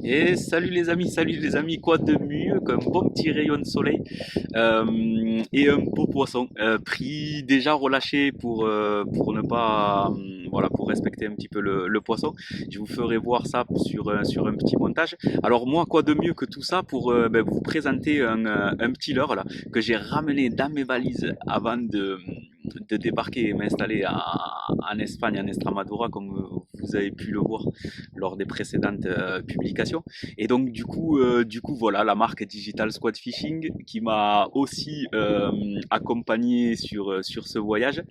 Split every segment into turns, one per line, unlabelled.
Et salut les amis, quoi de mieux qu'un bon petit rayon de soleil et un beau poisson pris déjà relâché pour ne pas voilà pour respecter un petit peu le poisson. Je vous ferai voir ça sur un petit montage. Alors moi, quoi de mieux que tout ça pour vous présenter un petit leurre là que j'ai ramené dans mes valises avant de débarquer et m'installer en Espagne, en Extremadura, comme vous avez pu le voir lors des précédentes publications. Et donc du coup voilà la marque Digital Squad Fishing qui m'a aussi accompagné sur ce voyage.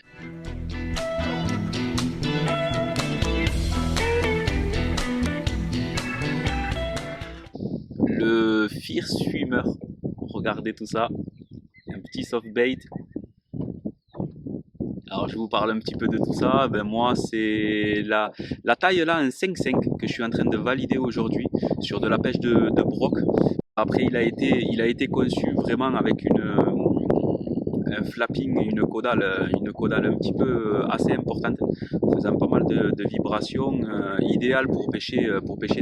Le Fear Swimmer, regardez tout ça, un petit soft bait. Alors je vous parle un petit peu de tout ça. Ben moi c'est la taille là, un 5,5 que je suis en train de valider aujourd'hui sur de la pêche de broc. Après il a été conçu vraiment avec un flapping et une caudale un petit peu assez importante, faisant pas mal de vibrations, idéal pour pêcher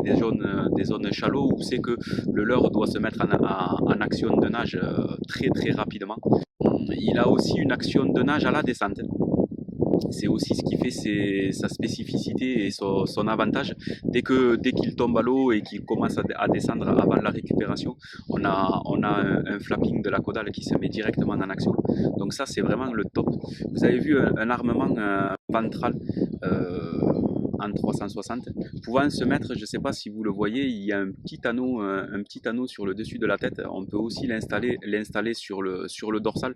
des zones shallow où c'est que le leurre doit se mettre en action de nage très rapidement. Il a aussi une action de nage à la descente. C'est aussi ce qui fait sa spécificité et son avantage. Dès qu'il tombe à l'eau et qu'il commence à descendre avant la récupération, on a un flapping de la caudale qui se met directement en action. Donc ça, c'est vraiment le top. Vous avez vu un armement ventral en 360 pouvant se mettre, je ne sais pas si vous le voyez, il y a un petit anneau sur le dessus de la tête. On peut aussi l'installer sur le dorsal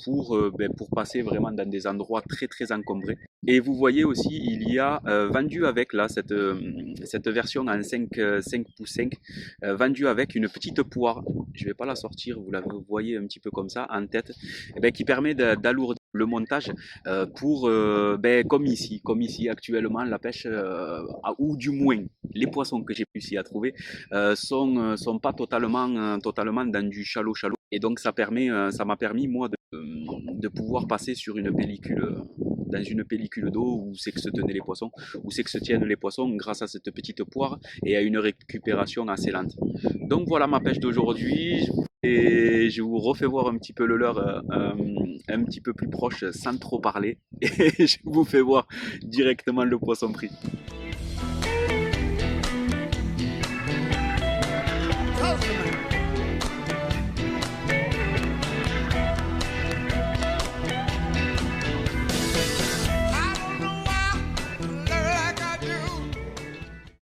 pour passer vraiment dans des endroits très encombrés. Et vous voyez aussi, il y a vendu avec là cette version en 5 pouces 5, vendue avec une petite poire. Je ne vais pas la sortir, vous la voyez un petit peu comme ça en tête, qui permet d'alourdir le montage comme ici actuellement la pêche ou du moins les poissons que j'ai réussi à trouver sont pas totalement dans du shallow et donc ça m'a permis moi de pouvoir passer sur une pellicule dans une pellicule d'eau où c'est que se tenaient les poissons, où c'est que se tiennent les poissons grâce à cette petite poire et à une récupération assez lente. Donc voilà ma pêche d'aujourd'hui et je vous refais voir un petit peu le leurre un petit peu plus proche sans trop parler et je vous fais voir directement le poisson pris.